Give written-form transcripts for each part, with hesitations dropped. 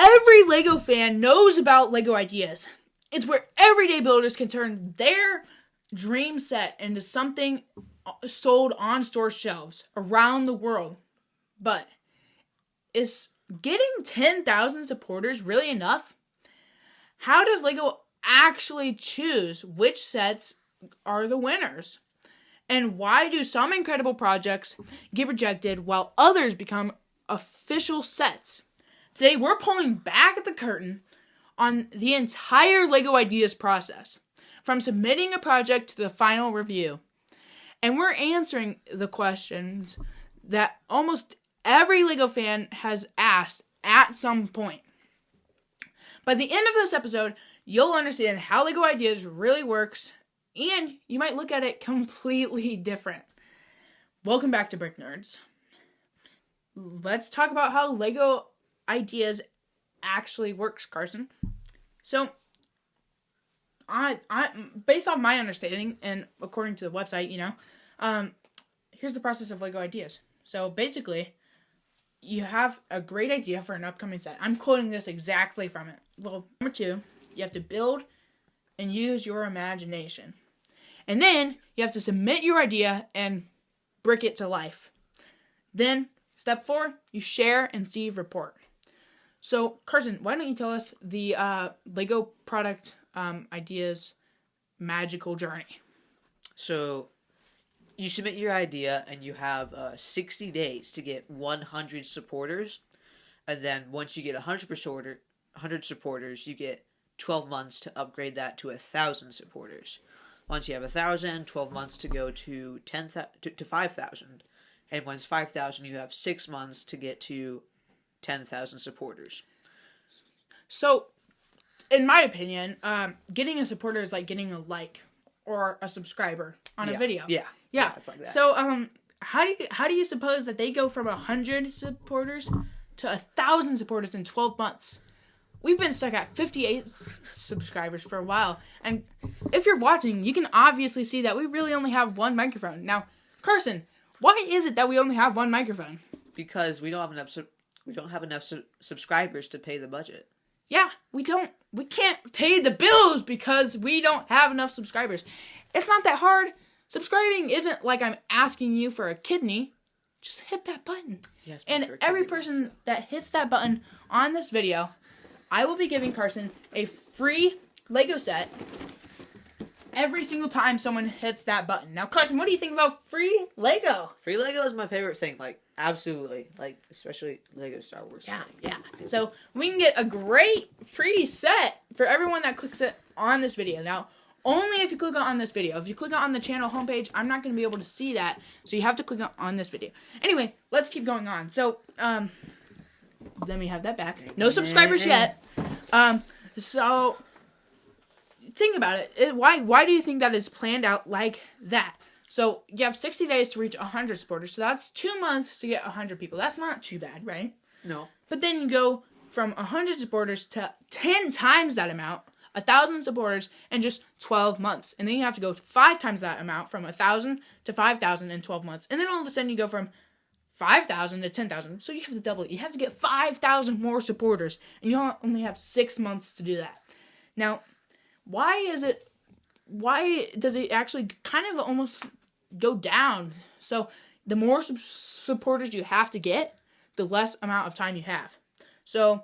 every LEGO fan knows about LEGO Ideas. It's where everyday builders can turn their dream set into something sold on store shelves around the world. But is getting 10,000 supporters really enough? How does LEGO actually choose which sets are the winners? And why do some incredible projects get rejected while others become official sets? Today we're pulling back at the curtain on the entire LEGO Ideas process, from submitting a project to the final review. And we're answering the questions that almost every LEGO fan has asked at some point. By the end of this episode, you'll understand how LEGO Ideas really works, and you might look at it completely different. Welcome back to Brick Nerds. Let's talk about how LEGO Ideas actually works, Carson. So, I based off my understanding, and according to the website, here's the process of LEGO Ideas. So basically, you have a great idea for an upcoming set. I'm quoting this exactly from it. Well, number 2, you have to build and use your imagination. And then you have to submit your idea and brick it to life. Then, step 4, you share and see report. So, Carson, why don't you tell us the LEGO product ideas magical journey? So, you submit your idea and you have 60 days to get 100 supporters. And then once you get 100 supporters, you get 12 months to upgrade that to 1,000 supporters. Once you have 1,000, 12 months to go to 5,000. And once 5,000, you have 6 months to get to 10,000 supporters. So, in my opinion, getting a supporter is like getting a like or a subscriber on a video. Yeah, it's like that. So, how do you suppose that they go from 100 supporters to 1,000 supporters in 12 months? We've been stuck at 58 subscribers for a while, and if you're watching, you can obviously see that we really only have one microphone. Now, Carson, why is it that we only have one microphone? Because we don't have enough subscribers to pay the budget. Yeah, we can't pay the bills because we don't have enough subscribers. It's not that hard. Subscribing isn't like I'm asking you for a kidney. Just hit that button. Yes, and every person that hits that button on this video, I will be giving Carson a free LEGO set every single time someone hits that button. Now, Carson, what do you think about free LEGO? Free LEGO is my favorite thing. Absolutely. Especially LEGO Star Wars. Yeah. So, we can get a great free set for everyone that clicks it on this video. Now, only if you click on this video. If you click on the channel homepage, I'm not going to be able to see that. So, you have to click on this video. Anyway, let's keep going on. So, let me have that back. No subscribers yet. So, think about it. Why do you think that is planned out like that? So, you have 60 days to reach 100 supporters. So, that's 2 months to get 100 people. That's not too bad, right? No. But then you go from 100 supporters to 10 times that amount, 1,000 supporters, in just 12 months. And then you have to go 5 times that amount, from 1,000 to 5,000 in 12 months. And then all of a sudden you go from 5,000 to 10,000. So you have to double it. You have to get 5,000 more supporters. And you only have 6 months to do that. Now, why does it actually kind of almost go down? So the more supporters you have to get, the less amount of time you have. So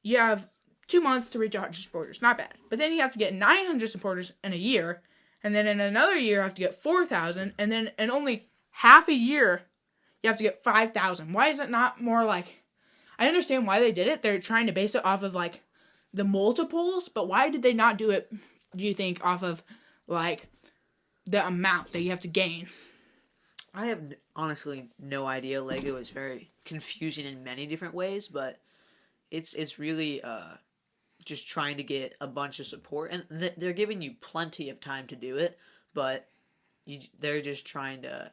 you have 2 months to reach 100 supporters. Not bad. But then you have to get 900 supporters in a year. And then in another year, you have to get 4,000. And then in only half a year, you have to get 5,000. Why is it not more like... I understand why they did it. They're trying to base it off of, the multiples. But why did they not do it, do you think, off of, the amount that you have to gain? I have honestly no idea. LEGO is very confusing in many different ways, but it's really just trying to get a bunch of support, and they're giving you plenty of time to do it, but they're just trying to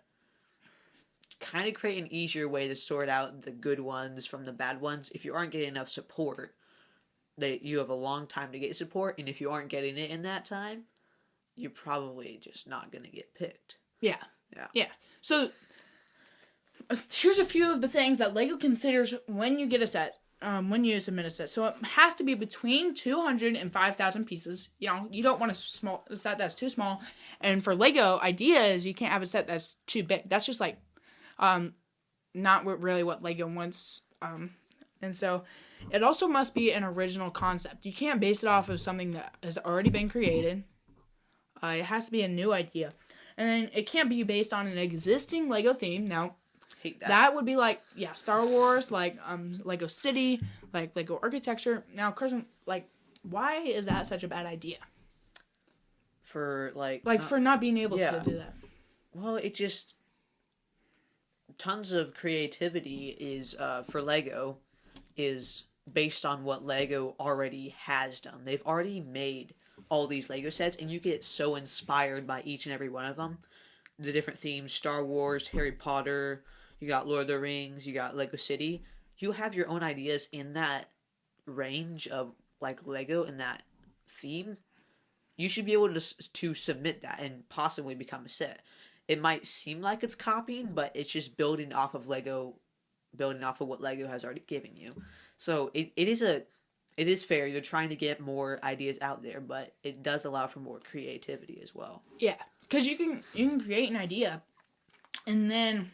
kind of create an easier way to sort out the good ones from the bad ones. If you aren't getting enough support, you have a long time to get support, and if you aren't getting it in that time, you're probably just not going to get picked. Yeah. So, here's a few of the things that LEGO considers when you get a set. when you submit a set. So it has to be between 200 and 5,000 pieces. You know, you don't want a set that's too small. And for Lego ideas, you can't have a set that's too big. That's just like not really what Lego wants. And so it also must be an original concept. You can't base it off of something that has already been created. It has to be a new idea. And then it can't be based on an existing Lego theme. Now, Hate that. that would be like, Star Wars, like Lego City, like Lego Architecture. Now, Carson, like, why is that such a bad idea? For For not being able to do that. Well, it just tons of creativity is for Lego is based on what Lego already has done. They've already made all these Lego sets, and you get so inspired by each and every one of them. The different themes, Star Wars, Harry Potter, you got Lord of the Rings, you got Lego City. You have your own ideas in that range of like Lego in that theme. You should be able to submit that and possibly become a set. It might seem like it's copying, but it's just building off of what Lego has already given you. So it is fair. You're trying to get more ideas out there, but it does allow for more creativity as well. Yeah, because you can create an idea, and then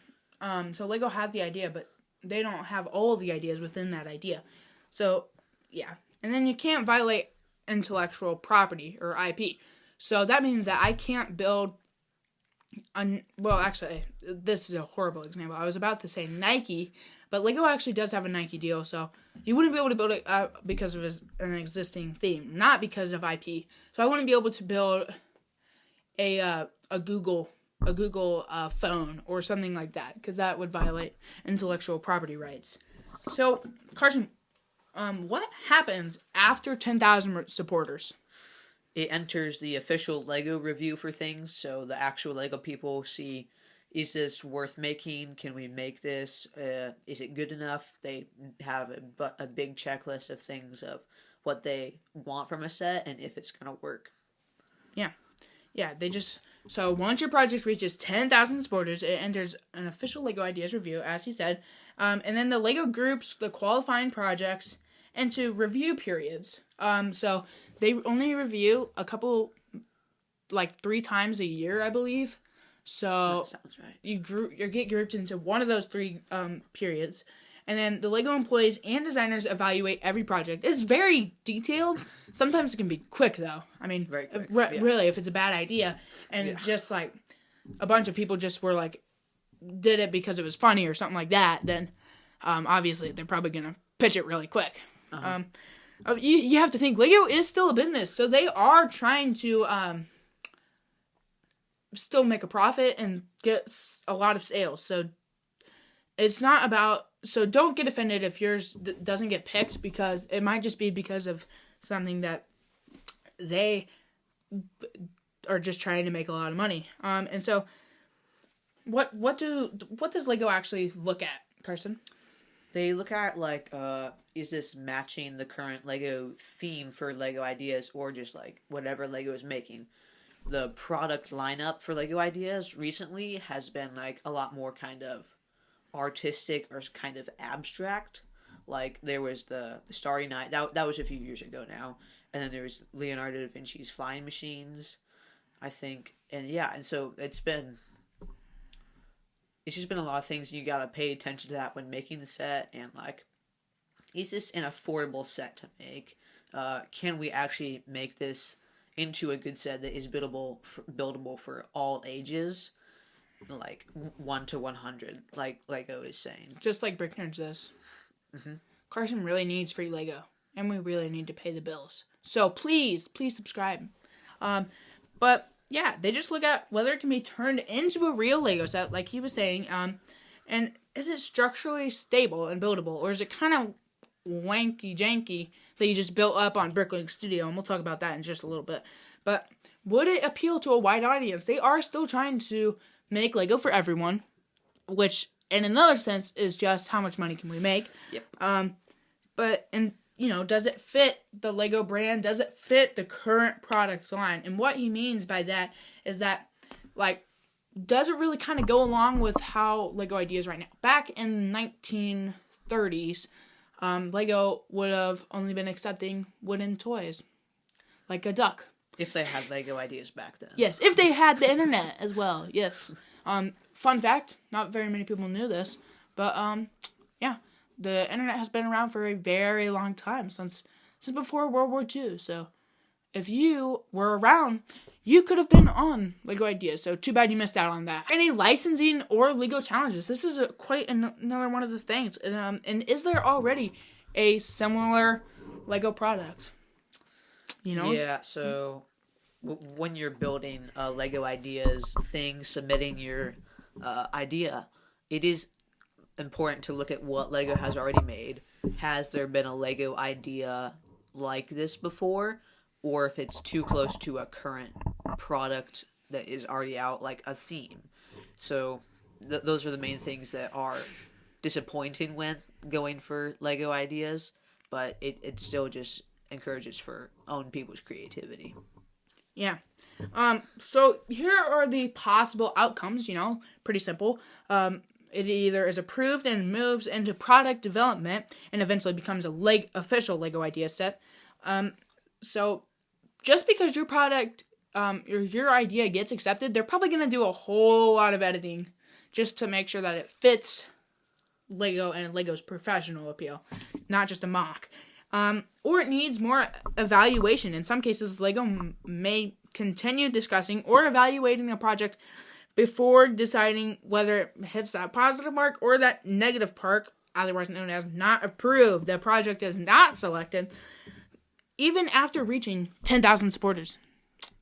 so Lego has the idea, but they don't have all the ideas within that idea. So yeah, and then you can't violate intellectual property or IP. So that means that I can't build. Well, actually, this is a horrible example. I was about to say Nike, but Lego actually does have a Nike deal, so you wouldn't be able to build it because of an existing theme, not because of IP. So I wouldn't be able to build a Google phone or something like that, because that would violate intellectual property rights. So, Carson, what happens after 10,000 supporters? It enters the official Lego review for things, so the actual Lego people see, is this worth making? Can we make this? Is it good enough? They have a big checklist of things of what they want from a set and if it's going to work. Yeah, so once your project reaches 10,000 supporters, it enters an official Lego Ideas review, as he said, and then the Lego groups the qualifying projects into review periods. So they only review a couple, like 3 times a year, I believe. So that sounds right. You get grouped into one of those 3 periods, and then the Lego employees and designers evaluate every project. It's very detailed. Sometimes it can be quick, though. I mean, very quick. Really, if it's a bad idea, and it's just like a bunch of people just were like, did it because it was funny or something like that, then obviously they're probably going to pitch it really quick. Uh-huh. You have to think, Lego is still a business, so they are trying to still make a profit and get a lot of sales. So it's not about, so don't get offended if yours doesn't get picked, because it might just be because of something that they are just trying to make a lot of money. And so what does Lego actually look at, Carson? They look at like, is this matching the current Lego theme for Lego Ideas, or just like whatever Lego is making? The product lineup for Lego Ideas recently has been like a lot more kind of artistic or kind of abstract. Like there was the Starry Night, that was a few years ago now, and then there was Leonardo da Vinci's Flying Machines, I think, and so it's just been a lot of things. You gotta pay attention to that when making the set, and like, is this an affordable set to make? Can we actually make this into a good set that is buildable for all ages, like 1 to 100, like Lego is saying. Just like Brick Nerds is. Mm-hmm. Carson really needs free Lego, and we really need to pay the bills. So please subscribe. But yeah, they just look at whether it can be turned into a real Lego set, like he was saying, and is it structurally stable and buildable, or is it kind of wanky janky that you just built up on Bricklink Studio, and we'll talk about that in just a little bit. But would it appeal to a wide audience? They are still trying to make Lego for everyone, which in another sense is just how much money can we make. Yep. But does it fit the Lego brand? Does it fit the current product line? And what he means by that is that, like, does it really kind of go along with how Lego Ideas right now? Back in the 1930s, Lego would have only been accepting wooden toys, like a duck. If they had Lego ideas back then. Yes, if they had the internet as well. Yes. Fun fact, not very many people knew this, but yeah, the internet has been around for a very long time, since before World War II. So if you were around, you could have been on Lego Ideas. So too bad you missed out on that. Any licensing or Lego challenges? This is quite another one of the things. And is there already a similar Lego product? You know? Yeah, so when you're building a Lego Ideas thing, submitting your idea, it is important to look at what Lego has already made. Has there been a Lego idea like this before? Or if it's too close to a current product that is already out, like a theme. So those are the main things that are disappointing when going for Lego Ideas, but it still just encourages for own people's creativity. Yeah. So here are the possible outcomes, pretty simple. It either is approved and moves into product development and eventually becomes a official Lego idea set. So just because your product, your idea gets accepted, they're probably going to do a whole lot of editing just to make sure that it fits Lego and Lego's professional appeal, not just a mock. Or it needs more evaluation. In some cases, Lego may continue discussing or evaluating a project before deciding whether it hits that positive mark or that negative mark, otherwise known as not approved. The project is not selected, even after reaching 10,000 supporters.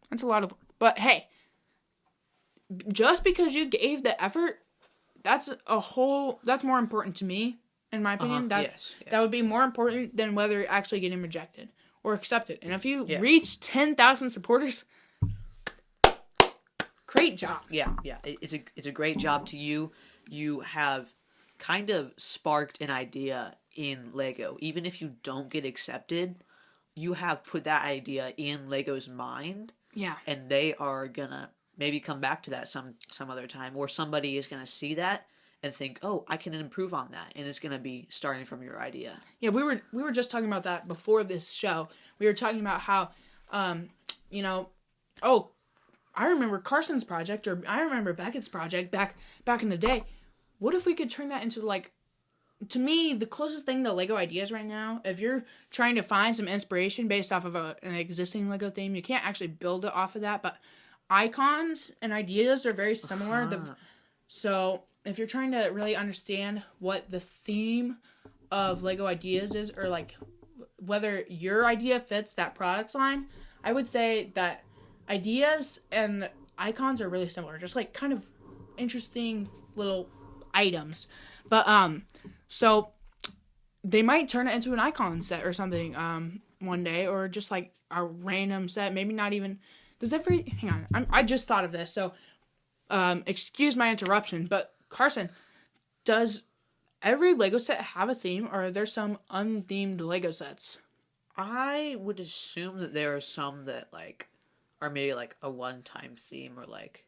That's a lot of work. But hey, just because you gave the effort, that's more important to me, in my opinion. That would be more important than whether you're actually getting rejected or accepted. And if you reach 10,000 supporters, great job. Yeah. It's a great job to you. You have kind of sparked an idea in Lego. Even if you don't get accepted, you have put that idea in Lego's mind. Yeah. And they are gonna maybe come back to that some other time, or somebody is gonna see that and think, oh, I can improve on that, and it's gonna be starting from your idea. Yeah, we were just talking about that before this show. We were talking about how, I remember Carson's project, or I remember Beckett's project back in the day. What if we could turn that into, like, to me, the closest thing to Lego Ideas right now, if you're trying to find some inspiration based off of an existing Lego theme, you can't actually build it off of that, but icons and ideas are very similar. So if you're trying to really understand what the theme of Lego Ideas is, or like whether your idea fits that product line, I would say that ideas and icons are really similar, just like kind of interesting little items. But so they might turn it into an icon set or something one day, or just like a random set. Maybe not even. Hang on, I just thought of this. So excuse my interruption, but Carson, does every Lego set have a theme, or are there some unthemed Lego sets? I would assume that there are some that like are maybe like a one-time theme, or like,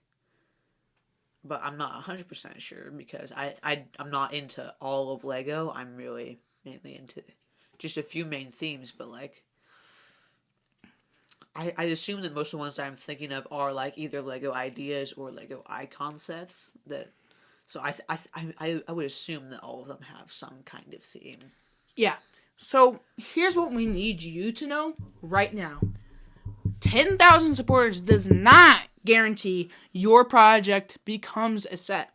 but I'm not 100% sure because I'm not into all of Lego. I'm really mainly into just a few main themes, but like I assume that most of the ones that I'm thinking of are like either Lego Ideas or Lego Icon sets. So I would assume that all of them have some kind of theme. Yeah. So here's what we need you to know right now. 10,000 supporters does not guarantee your project becomes a set.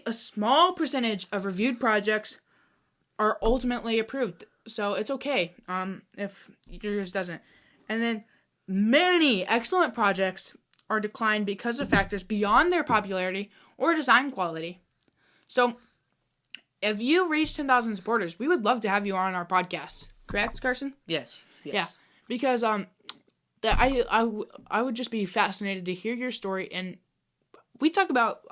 A small percentage of reviewed projects are ultimately approved, so it's okay if yours doesn't. And then many excellent projects are declined because of factors beyond their popularity or design quality. So if you reach 10,000 supporters, we would love to have you on our podcast. Correct, Carson? Yes. Yeah, because I would just be fascinated to hear your story, and I talk about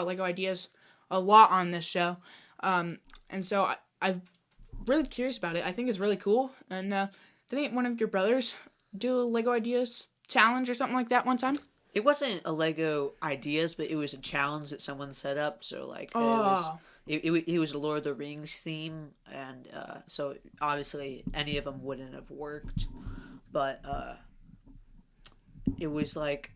Lego Ideas a lot on this show, and so I'm really curious about it. I think it's really cool. And didn't one of your brothers do a Lego Ideas challenge or something like that one time? It wasn't a Lego Ideas, but it was a challenge that someone set up. So like, it was a Lord of the Rings theme, and so obviously any of them wouldn't have worked, but it was like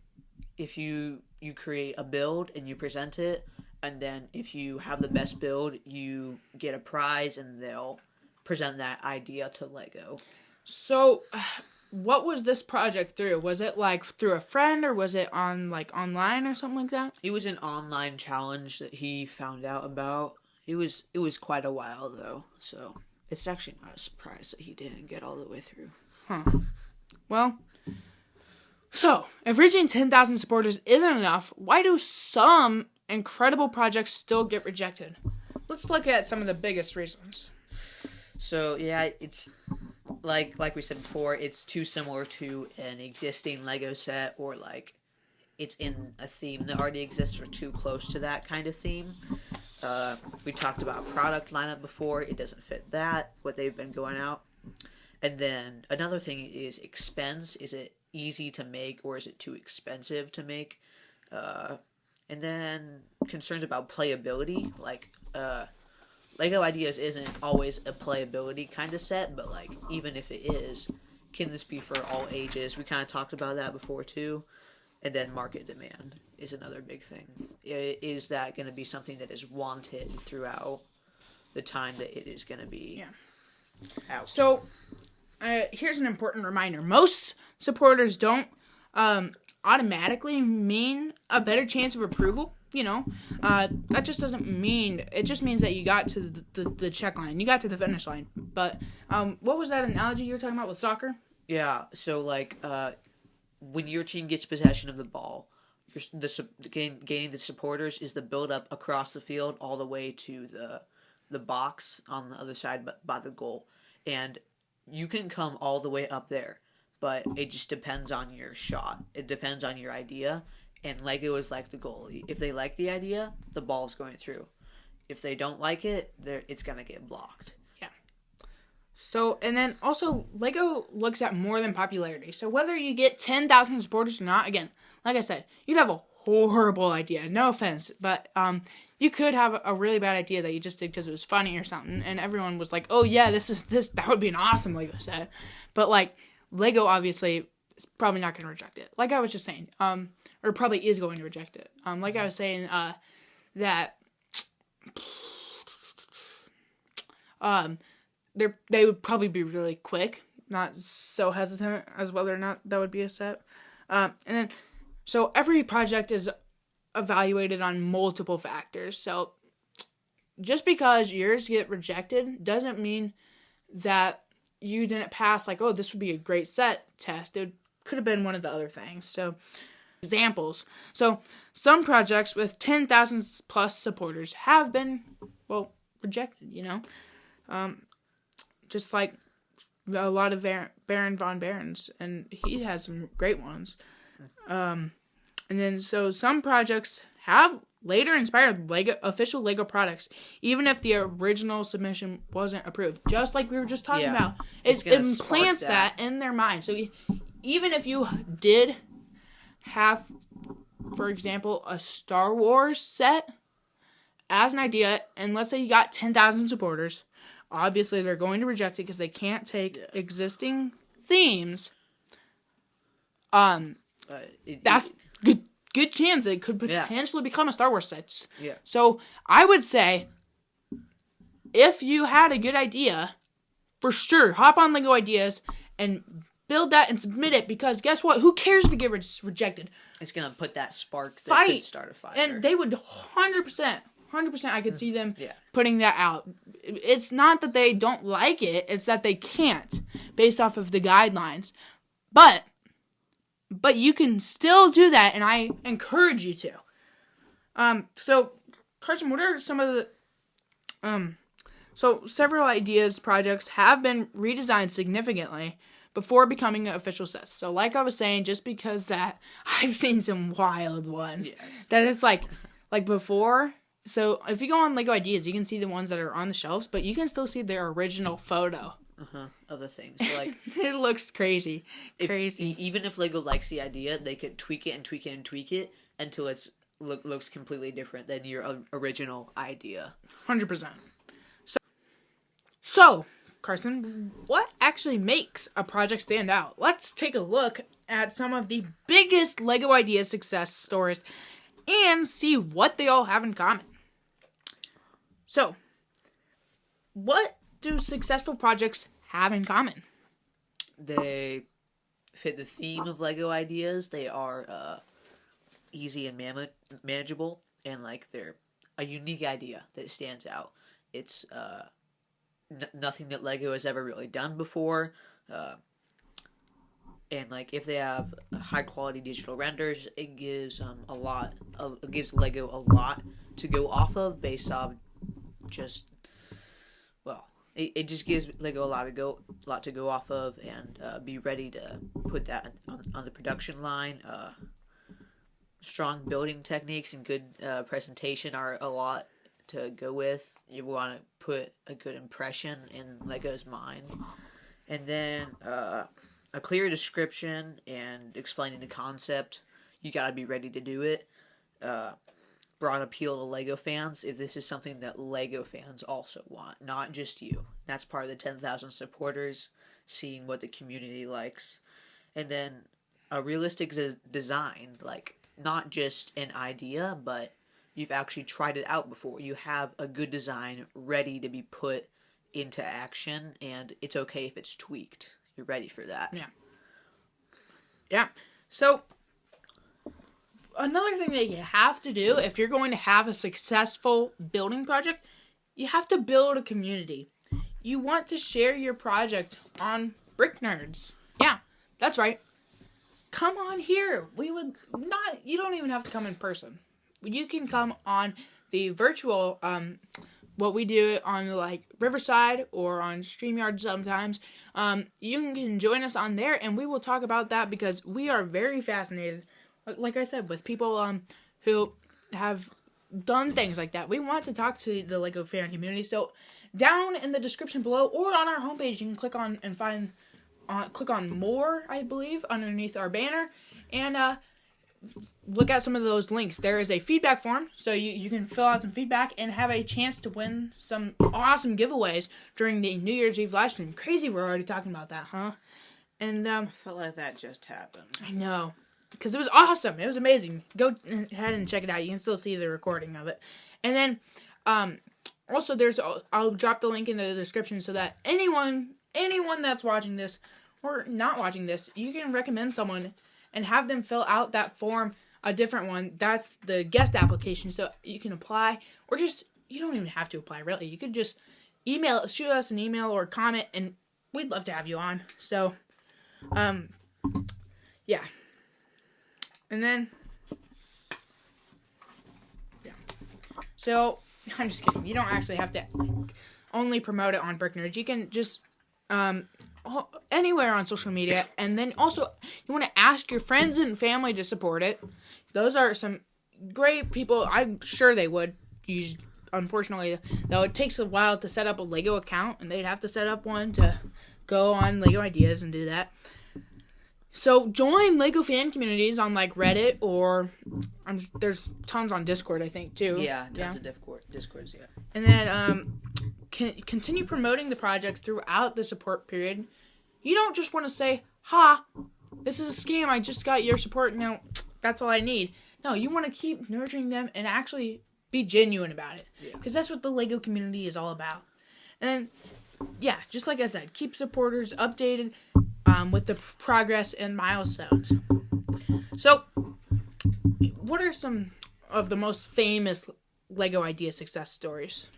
if you create a build and you present it, and then if you have the best build, you get a prize, and they'll present that idea to Lego. So, what was this project through? Was it like through a friend, or was it on like online or something like that? It was an online challenge that he found out about. It was quite a while though, so it's actually not a surprise that he didn't get all the way through. Huh. Well, so if reaching 10,000 supporters isn't enough, why do some incredible projects still get rejected? Let's look at some of the biggest reasons. So yeah, it's like we said before, it's too similar to an existing Lego set, or like it's in a theme that already exists, or too close to that kind of theme. We talked about product lineup before. It doesn't fit that, what they've been going out. And then another thing is expense. Is it easy to make, or is it too expensive to make? And then concerns about playability. Like, Lego Ideas isn't always a playability kind of set, but like even if it is, can this be for all ages? We kind of talked about that before too. And then market demand is another big thing. Is that going to be something that is wanted throughout the time that it is going to be out? So, here's an important reminder. Most supporters don't automatically mean a better chance of approval. You know, that just doesn't mean, it just means that you got to the check line. You got to the finish line. But what was that analogy you were talking about with soccer? Yeah, so like when your team gets possession of the ball, gaining the supporters is the build up across the field all the way to the box on the other side by the goal. And you can come all the way up there, but it just depends on your shot. It depends on your idea. And Lego is like the goalie. If they like the idea, the ball's going through. If they don't like it, it's going to get blocked. Yeah. So, and then also, Lego looks at more than popularity. So whether you get 10,000 supporters or not, again, like I said, you'd have a horrible idea. No offense. But you could have a really bad idea that you just did because it was funny or something. And everyone was like, oh yeah, that would be an awesome Lego set. But like, Lego obviously is probably not going to reject it. Like I was just saying. Or probably is going to reject it. Like I was saying, that they would probably be really quick, not so hesitant as whether or not that would be a set. And then, so every project is evaluated on multiple factors. So just because yours get rejected doesn't mean that you didn't pass, like, oh, this would be a great set test. It could have been one of the other things. So, examples. So, some projects with 10,000 plus supporters have been, rejected, you know? Just like a lot of Baron von Barons, and he has some great ones. And then, so some projects have later inspired official Lego products, even if the original submission wasn't approved. Just like we were just talking about. It implants that in their mind. So, even if you did have, for example, a Star Wars set as an idea, and let's say you got 10,000 supporters, obviously they're going to reject it because they can't take existing themes. That's good chance they could potentially become a Star Wars set. Yeah. So I would say, if you had a good idea, for sure, hop on Lego Ideas and build that and submit it, because guess what? Who cares if it gets rejected? It's going to put that spark that could start a fire. And they would 100%, I could see them putting that out. It's not that they don't like it, it's that they can't, based off of the guidelines. But you can still do that, and I encourage you to. So, Carson, what are some of the... So, several ideas projects have been redesigned significantly before becoming official sets. So, like I was saying, just because that, I've seen some wild ones. Yes. That is like before. So, if you go on Lego Ideas, you can see the ones that are on the shelves, but you can still see their original photo. Of the thing. So, like, it looks crazy. Even if Lego likes the idea, they could tweak it and tweak it and tweak it until it's looks completely different than your original idea. 100%. So, Carson, what actually makes a project stand out? Let's take a look at some of the biggest LEGO idea success stories and see what they all have in common. So, what do successful projects have in common? They fit the theme of LEGO ideas. They are easy and manageable, and like they're a unique idea that stands out. It's nothing that LEGO has ever really done before, and like if they have high quality digital renders, it gives it gives LEGO a lot to go off of based off just it just gives LEGO a lot to go off of and be ready to put that on the production line. Strong building techniques and good presentation are a lot to go with. You want to put a good impression in LEGO's mind. And then a clear description and explaining the concept. You got to be ready to do it. Broad appeal to LEGO fans if this is something that LEGO fans also want, not just you. That's part of the 10,000 supporters, seeing what the community likes. And then a realistic design, like not just an idea, but you've actually tried it out before. You have a good design ready to be put into action, and it's okay if it's tweaked. You're ready for that. Yeah. So, another thing that you have to do if you're going to have a successful building project, you have to build a community. You want to share your project on Brick Nerds. Yeah, that's right. Come on here. You don't even have to come in person. You can come on the virtual, what we do on like Riverside or on StreamYard sometimes. You can join us on there and we will talk about that because we are very fascinated, like I said, with people who have done things like that. We want to talk to the LEGO fan community. So down in the description below or on our homepage, you can click on and click on more, I believe, underneath our banner, and look at some of those links. There is a feedback form, so you can fill out some feedback and have a chance to win some awesome giveaways during the New Year's Eve live stream. Crazy, we're already talking about that, huh? And I felt like that just happened. I know, because it was awesome. It was amazing. Go ahead and check it out. You can still see the recording of it. And then, also, I'll drop the link in the description so that anyone that's watching this or not watching this, you can recommend someone and have them fill out that form, a different one. That's the guest application, so you can apply, or just, you don't even have to apply, really. You could just shoot us an email or comment, and we'd love to have you on. So, yeah. And then, yeah. So, I'm just kidding. You don't actually have to only promote it on Brick Nerds. You can just, anywhere on social media, and then also you want to ask your friends and family to support it. Those are some great people. I'm sure they would use. Unfortunately, though, it takes a while to set up a LEGO account, and they'd have to set up one to go on LEGO Ideas and do that. So join LEGO fan communities on like Reddit or there's tons on Discord, I think, too. Yeah, tons of Discords, yeah. And then continue promoting the project throughout the support period. You don't just want to say, "Ha, this is a scam. I just got your support. Now that's all I need." No, you want to keep nurturing them and actually be genuine about it, because that's what the LEGO community is all about. And then, yeah, just like I said, keep supporters updated with the progress and milestones. So, what are some of the most famous LEGO idea success stories?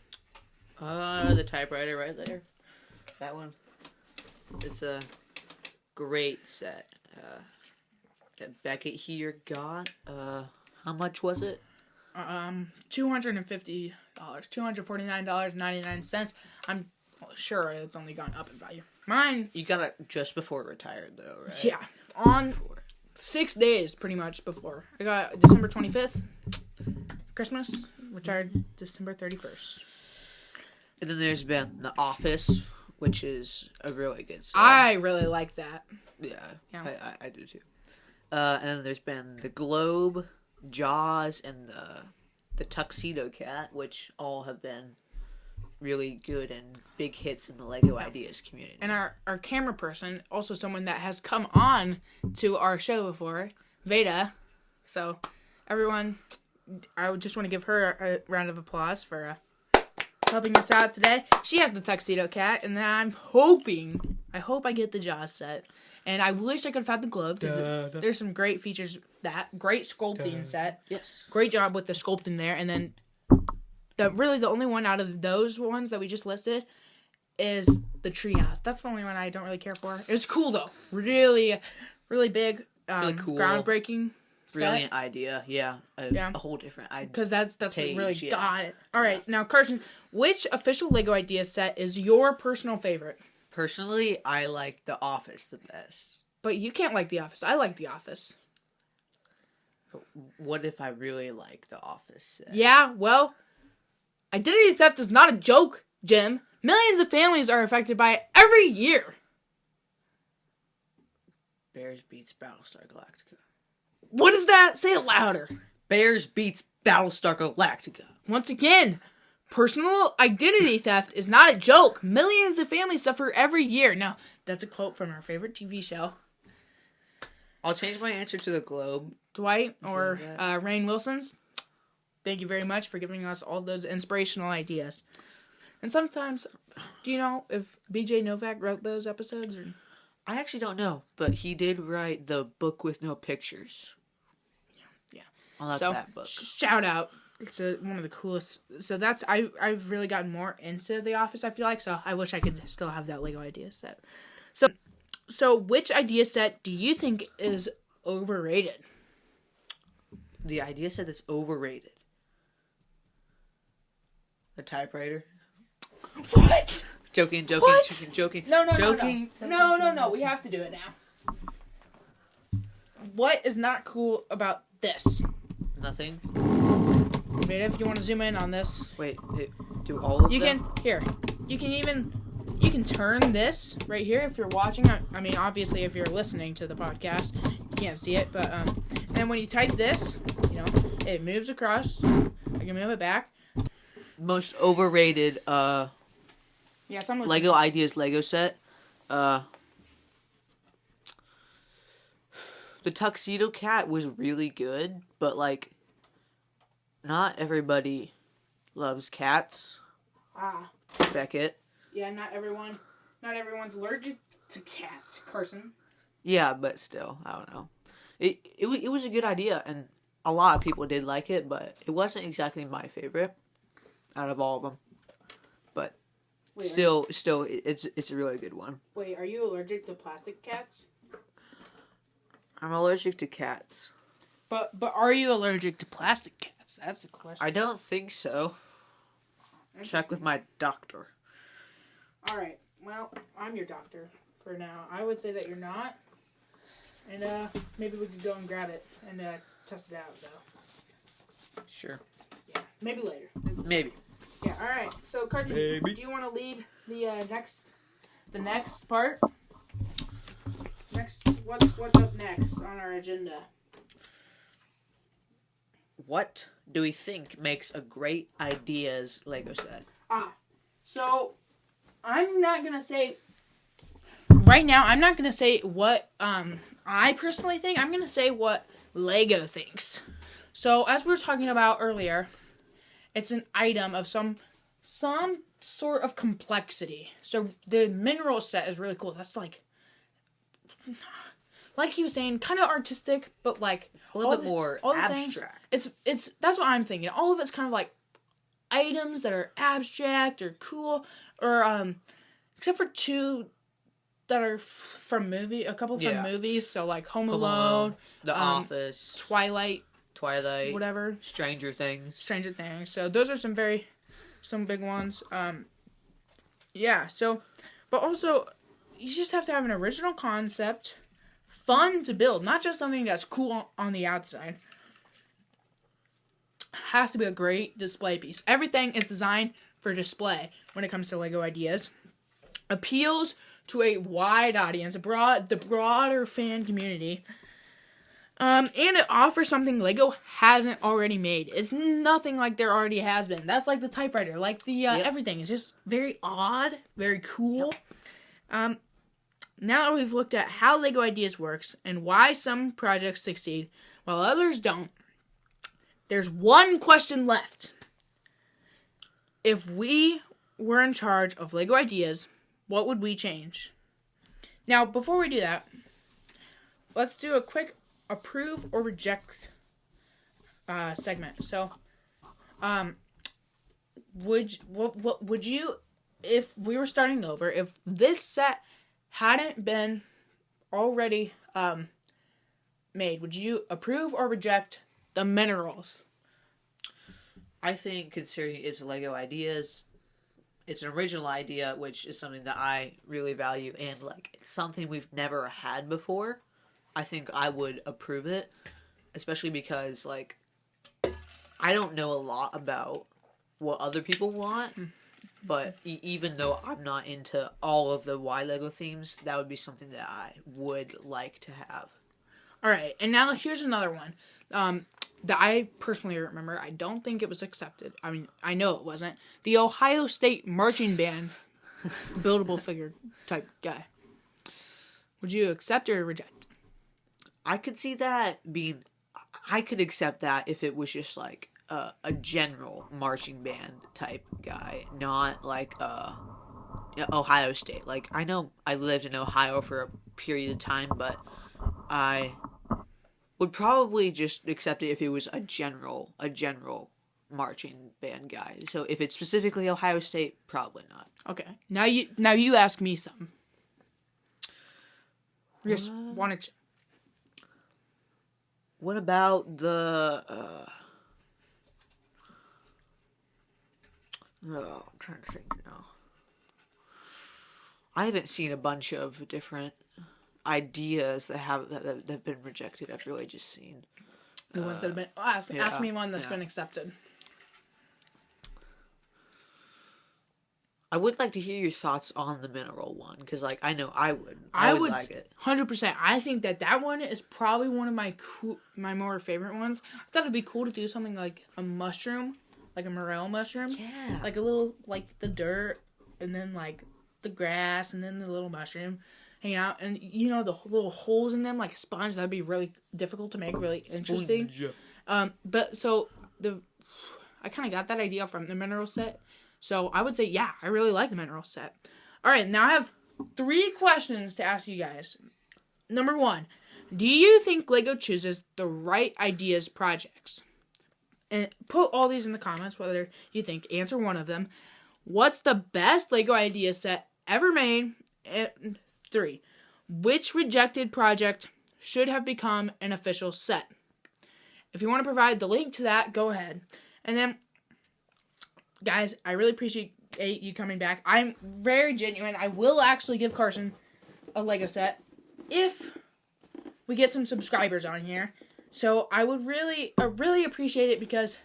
The typewriter right there. That one. It's a great set that Beckett here got. How much was it? $250. $249.99. I'm sure it's only gone up in value. Mine. You got it just before it retired, though, right? Yeah, on 6 days, pretty much before. I got December 25th, Christmas. Retired December 31st. And then there's been The Office, which is a really good set. I really like that. Yeah. I do too. And then there's been The Globe, Jaws and the Tuxedo Cat, which all have been really good and big hits in the Lego Ideas community. And our camera person, also someone that has come on to our show before, Veda. So, everyone, I would just want to give her a round of applause for helping us out today. She has the Tuxedo Cat, and then I hope I get the Jaws set. And I wish I could have had the globe, because there's some great features. That great sculpting set. Yes. Great job with the sculpting there. And then the only one out of those ones that we just listed is the treehouse. That's the only one I don't really care for. It was cool though. Really, really big. Really cool. Groundbreaking. Brilliant idea. Yeah. A whole different idea. Because that's what really got it. All right. Now, Carson, which official Lego Idea set is your personal favorite? Personally, I like The Office the best. But you can't like The Office. I like The Office. But what if I really like The Office set? Yeah, well, identity theft is not a joke, Jim. Millions of families are affected by it every year. Bears beats Battlestar Galactica. What is that? Say it louder. Bears beats Battlestar Galactica. Once again, personal identity theft is not a joke. Millions of families suffer every year. Now, that's a quote from our favorite TV show. I'll change my answer to the globe. Dwight or Rainn Wilson's. Thank you very much for giving us all those inspirational ideas. And sometimes, do you know if B.J. Novak wrote those episodes? Or? I actually don't know, but he did write the book with no pictures. Yeah. I like that book. Shout out. It's one of the coolest. So that's, I've really gotten more into The Office, I feel like. So I wish I could still have that Lego idea set. So which idea set do you think is overrated? The idea set that's overrated. The typewriter. What? Joking. No. We have to do it now. What is not cool about this? Nothing. Wait, if you want to zoom in on this. Wait, do all of them? You can turn this right here if you're watching. I mean, obviously, if you're listening to the podcast, you can't see it. But then when you type this, it moves across. I can move it back. Most overrated Lego Ideas Lego set. The Tuxedo Cat was really good, but not everybody loves cats. Beckett. Yeah, not everyone's allergic to cats, Carson. Yeah, but still, I don't know. It was a good idea, and a lot of people did like it, but it wasn't exactly my favorite out of all of them. But still, it's a really good one. Wait, are you allergic to plastic cats? I'm allergic to cats. But are you allergic to plastic cats? That's the question. I don't think so. Check with my doctor. All right. Well, I'm your doctor for now. I would say that you're not. And maybe we could go and grab it and test it out, though. Sure. Yeah. Maybe later. Maybe. Yeah. All right. So, Carson, do you want to lead the next part? What's up next on our agenda? What do we think makes a great ideas Lego set? So I'm not gonna say right now. I'm not gonna say what I personally think. I'm gonna say what Lego thinks. So as we were talking about earlier, it's an item of some sort of complexity. So the mineral set is really cool. That's like he was saying, kind of artistic, but a little bit more abstract. Things, it's that's what I'm thinking. All of it's kind of like items that are abstract or cool, or except for two that are from a couple from movies. So Home Alone, The Office, Twilight, whatever, Stranger Things. So those are some big ones. Yeah. So, but also you just have to have an original concept. Fun to build, not just something that's cool on the outside. Has to be a great display piece. Everything is designed for display when it comes to Lego ideas. Appeals to a wide audience, the broader fan community. And it offers something Lego hasn't already made. It's nothing like there already has been. That's like the typewriter, like the everything. It's just very odd, very cool. Yep. Now that we've looked at how Lego Ideas works and why some projects succeed while others don't, there's one question left. If we were in charge of Lego Ideas, what would we change? Now, before we do that, let's do a quick approve or reject segment. So, would you, if we were starting over, if this set hadn't been already made, would you approve or reject the minerals? I think, considering it's Lego Ideas, it's an original idea, which is something that I really value, and like it's something we've never had before. I think I would approve it, especially because, like, I don't know a lot about what other people want, but even though I'm not into all of the Y Lego themes, that would be something that I would like to have. All right, and now here's another one that I personally remember. I don't think it was accepted. I mean, I know it wasn't. The Ohio State marching band buildable figure type guy. Would you accept or reject? I could see that being... I could accept that if it was just, like, a general marching band type guy, not, like, Ohio State. Like, I know I lived in Ohio for a period of time, but I would probably just accept it if it was a general marching band guy. So if it's specifically Ohio State, probably not. Okay. Now you ask me something. Just wanted to... What about the, I'm trying to think now. I haven't seen a bunch of different ideas that have been rejected. I've really just seen the ones that have been... ask me one that's been accepted. I would like to hear your thoughts on the mineral one, because, like, I know I would like it. 100%. I think that one is probably one of my more favorite ones. I thought it'd be cool to do something like a mushroom, like a morel mushroom. Yeah. Like a little, like the dirt, and then like the grass, and then the little mushroom hanging out. And, you know, the little holes in them, like a sponge. That'd be really difficult to make, really interesting. But so, I kind of got that idea from the mineral set. So I would say, yeah, I really like the mineral set. All right, now I have 3 questions to ask you guys. Number 1, do you think Lego chooses the right ideas projects? And put all these in the comments, whether you think. Answer one of them. What's the best Lego idea set ever made? And 3, which rejected project should have become an official set? If you want to provide the link to that, go ahead. And then, guys, I really appreciate you coming back. I'm very genuine. I will actually give Carson a Lego set if we get some subscribers on here. So I would really appreciate it, because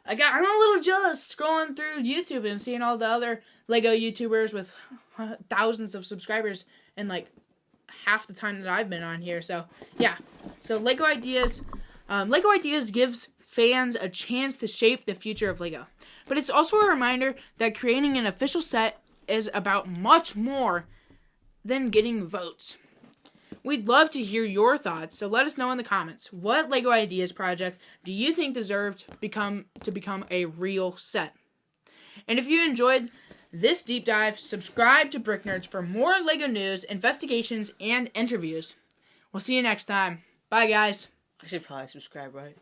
I'm a little jealous scrolling through YouTube and seeing all the other Lego YouTubers with thousands of subscribers in like half the time that I've been on here. So yeah, so Lego Ideas gives fans a chance to shape the future of Lego. But it's also a reminder that creating an official set is about much more than getting votes. We'd love to hear your thoughts, so let us know in the comments. What Lego Ideas project do you think deserved to become a real set? And if you enjoyed this deep dive, subscribe to Brick Nerds for more Lego news, investigations, and interviews. We'll see you next time. Bye, guys. I should probably subscribe, right?